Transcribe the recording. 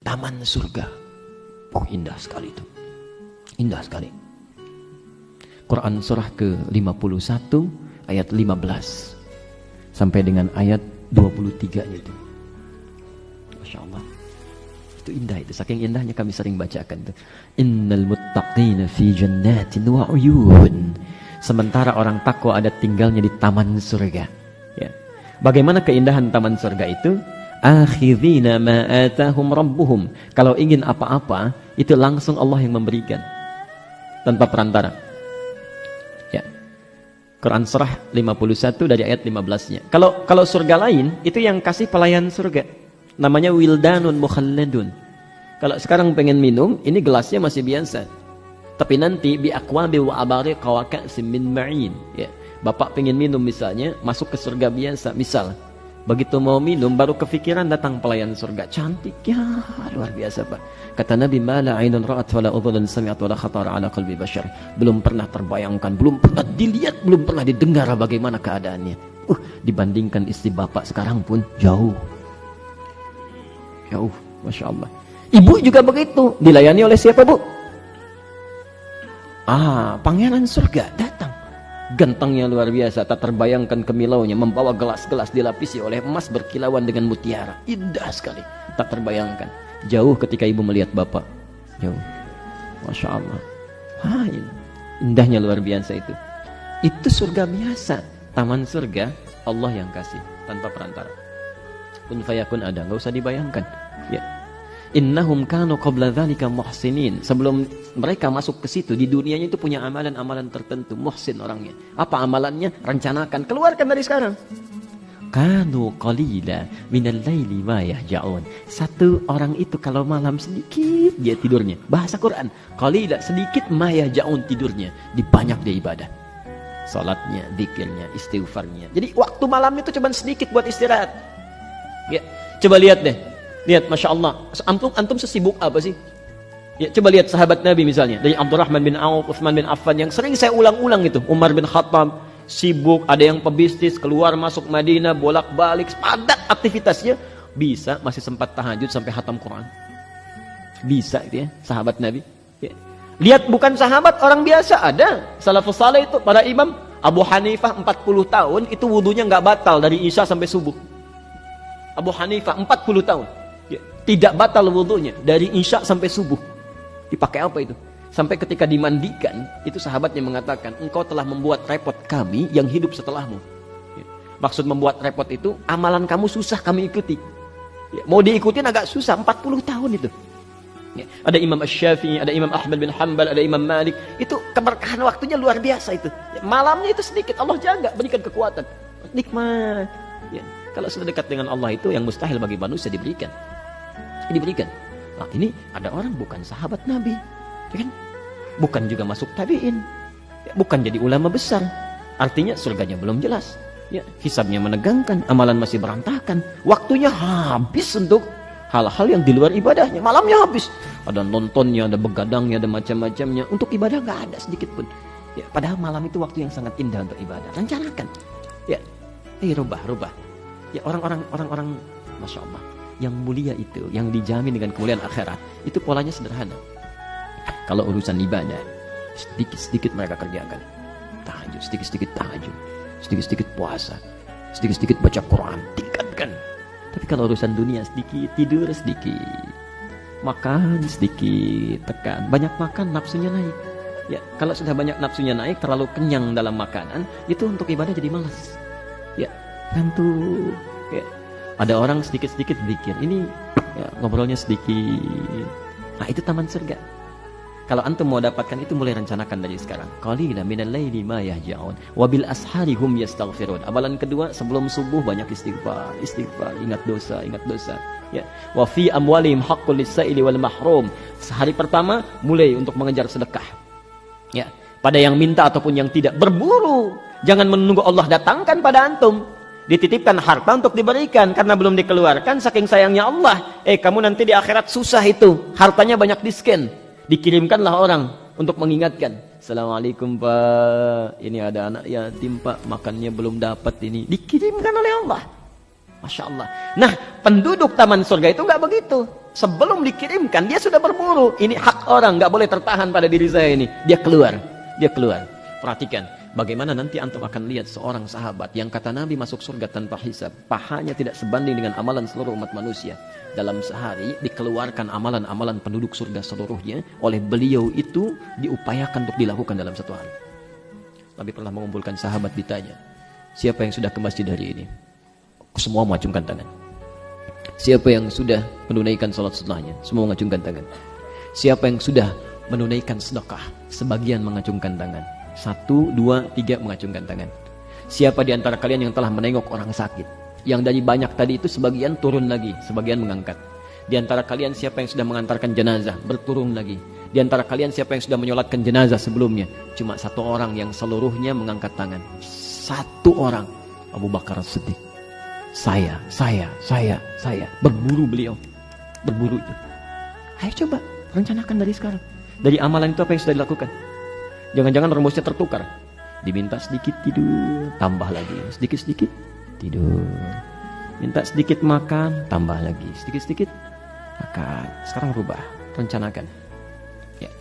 taman surga. Indah sekali itu. Indah sekali. Quran surah ke-51 ayat 15 sampai dengan ayat 23 itu. Masya Allah. Itu indah itu. Saking indahnya kami sering bacakan itu. Innal muttaqina fi jannatin wa uyun. Sementara orang takwa ada tinggalnya di taman surga. Ya. Bagaimana keindahan taman surga itu? Akhidhina ma atahum rabbuhum. Kalau ingin apa-apa, itu langsung Allah yang memberikan. Tanpa perantara. Ya. Quran surah 51 dari ayat 15-nya. Kalau surga lain, itu yang kasih pelayan surga. Namanya wildanun mukhalladun. Kalau sekarang pengen minum, ini gelasnya masih biasa. Tapi nanti bi aqwabi wa abariqa wa ka'sin min ma'in. Ya. Bapak pengen minum misalnya, masuk ke surga biasa, misal. Begitu mau minum, baru kepikiran datang pelayan surga. Cantik, ya luar biasa Pak. Kata Nabi, ma la ainun ra'at wa la udhunun sami'at wa la khatara ala qalbi bashar. Belum pernah terbayangkan, belum pernah dilihat, belum pernah didengar bagaimana keadaannya. Dibandingkan istri bapak sekarang pun jauh. Jauh, Masya Allah. Ibu juga begitu, dilayani oleh siapa Bu? Pangeran surga datang. Gantengnya luar biasa, tak terbayangkan kemilaunya, membawa gelas-gelas dilapisi oleh emas berkilauan dengan mutiara. Indah sekali, tak terbayangkan. Jauh ketika ibu melihat bapak. Jauh. Masya Allah. Indahnya luar biasa itu. Itu surga biasa. Taman surga, Allah yang kasih, tanpa perantara. Kun fayakun ada, nggak usah dibayangkan. Ya. Innahum kanu qabla dzalika muhsinin. Sebelum mereka masuk ke situ, di dunianya itu punya amalan-amalan tertentu. Muhsin orangnya. Apa amalannya? Rencanakan, keluarkan dari sekarang. Kanu qalila minal laili ma yahja'un. Satu orang itu kalau malam sedikit dia tidurnya. Bahasa Quran, qalila sedikit ma yahja'un tidurnya. Dibanyak dia ibadah. Salatnya, zikirnya, istighfarnya. Jadi waktu malam itu cuma sedikit buat istirahat. Ya, coba lihat deh. Lihat, Masya Allah, antum sesibuk apa sih? Ya, coba lihat sahabat Nabi misalnya, dari Abdurrahman bin Auf, Utsman bin Affan, yang sering saya ulang-ulang itu. Umar bin Khattab, sibuk, ada yang pebisnis, keluar masuk Madinah, bolak-balik, padat aktivitasnya. Bisa, masih sempat tahajud sampai khatam Quran. Bisa itu ya, sahabat Nabi. Ya. Lihat, bukan sahabat, orang biasa, ada. Salafus saleh itu, para imam. Abu Hanifah 40 tahun, itu wudunya nggak batal dari Isya sampai subuh. Abu Hanifah 40 tahun. Ya, tidak batal wudunya dari Isya sampai subuh. Dipakai apa itu? Sampai ketika dimandikan, itu sahabatnya mengatakan, engkau telah membuat repot kami yang hidup setelahmu. Ya. Maksud membuat repot itu, amalan kamu susah kami ikuti. Ya. Mau diikutin agak susah, 40 tahun itu. Ya. Ada Imam Asy-Syafi'i, ada Imam Ahmad bin Hanbal, ada Imam Malik. Itu keberkahan waktunya luar biasa itu. Ya. Malamnya itu sedikit, Allah jaga, berikan kekuatan. Nikmat. Ya. Kalau sudah dekat dengan Allah itu, yang mustahil bagi manusia diberikan. Diberikan. Nah, ini ada orang bukan sahabat Nabi, ya kan? Bukan juga masuk tabi'in, ya, bukan jadi ulama besar. Artinya surganya belum jelas. Ya, hisabnya menegangkan, amalan masih berantakan. Waktunya habis untuk hal-hal yang di luar ibadahnya. Malamnya habis. Ada nontonnya, ada begadangnya, ada macam-macamnya. Untuk ibadah nggak ada sedikit pun. Ya, padahal malam itu waktu yang sangat indah untuk ibadah. Rencanakan. Ya, rubah. Ya, orang-orang, Masya Allah, yang mulia itu, yang dijamin dengan kemuliaan akhirat, itu polanya sederhana. Kalau urusan ibadah, sedikit-sedikit mereka kerjakan. Tahajud, sedikit-sedikit tahajud, sedikit-sedikit puasa, sedikit-sedikit baca Quran, tingkatkan. Tapi kalau urusan dunia, sedikit tidur, sedikit makan, sedikit tekan. Banyak makan, nafsunya naik. Ya, kalau sudah banyak nafsunya naik, terlalu kenyang dalam makanan, itu untuk ibadah jadi malas. Ya, ngantuk. Ya. Ada orang sedikit-sedikit zikir. Ini ya, ngobrolnya sedikit. Nah, itu taman surga. Kalau antum mau dapatkan itu, mulai rencanakan dari sekarang. Qalila minal laili ma yahja'un wa bil ashari hum yastaghfirun. Amalan kedua, sebelum subuh banyak istighfar, ingat dosa. Ya. Wa fi amwalihim haqqul lis-sa'ili wal mahrum. Sehari pertama mulai untuk mengejar sedekah. Ya, pada yang minta ataupun yang tidak, berburu. Jangan menunggu Allah datangkan pada antum. Dititipkan harta untuk diberikan karena belum dikeluarkan, saking sayangnya Allah. Kamu nanti di akhirat susah itu, hartanya banyak di-scan. Dikirimkanlah orang untuk mengingatkan. Assalamualaikum Pak, ini ada anak yatim Pak, makannya belum dapat ini. Dikirimkan oleh Allah. Masya Allah. Nah, penduduk taman surga itu nggak begitu. Sebelum dikirimkan, dia sudah berburu. Ini hak orang, nggak boleh tertahan pada diri saya ini. Dia keluar. Perhatikan, bagaimana nanti antum akan lihat seorang sahabat yang kata Nabi masuk surga tanpa hisab. Pahanya tidak sebanding dengan amalan seluruh umat manusia. Dalam sehari dikeluarkan amalan-amalan penduduk surga seluruhnya. Oleh beliau itu diupayakan untuk dilakukan dalam satu hari. Nabi pernah mengumpulkan sahabat, ditanya, siapa yang sudah ke masjid hari ini? Semua mengacungkan tangan. Siapa yang sudah menunaikan salat sunnahnya? Semua mengacungkan tangan. Siapa yang sudah menunaikan sedekah? Sebagian mengacungkan tangan. 1, 2, 3 mengacungkan tangan. Siapa di antara kalian yang telah menengok orang sakit? Yang dari banyak tadi itu sebagian turun lagi, sebagian mengangkat. Di antara kalian siapa yang sudah mengantarkan jenazah? Berturun lagi. Di antara kalian siapa yang sudah menyolatkan jenazah sebelumnya? Cuma 1 orang yang seluruhnya mengangkat tangan. 1 orang, Abu Bakar Siddiq. Saya. Berburu beliau. Berburu itu. Ayo coba, rencanakan dari sekarang. Dari amalan itu apa yang sudah dilakukan? Jangan-jangan rumusnya tertukar. Diminta sedikit tidur, tambah lagi. Sedikit-sedikit tidur. Minta sedikit makan, tambah lagi. Sedikit-sedikit makan. Sekarang rubah, rencanakan. Ya.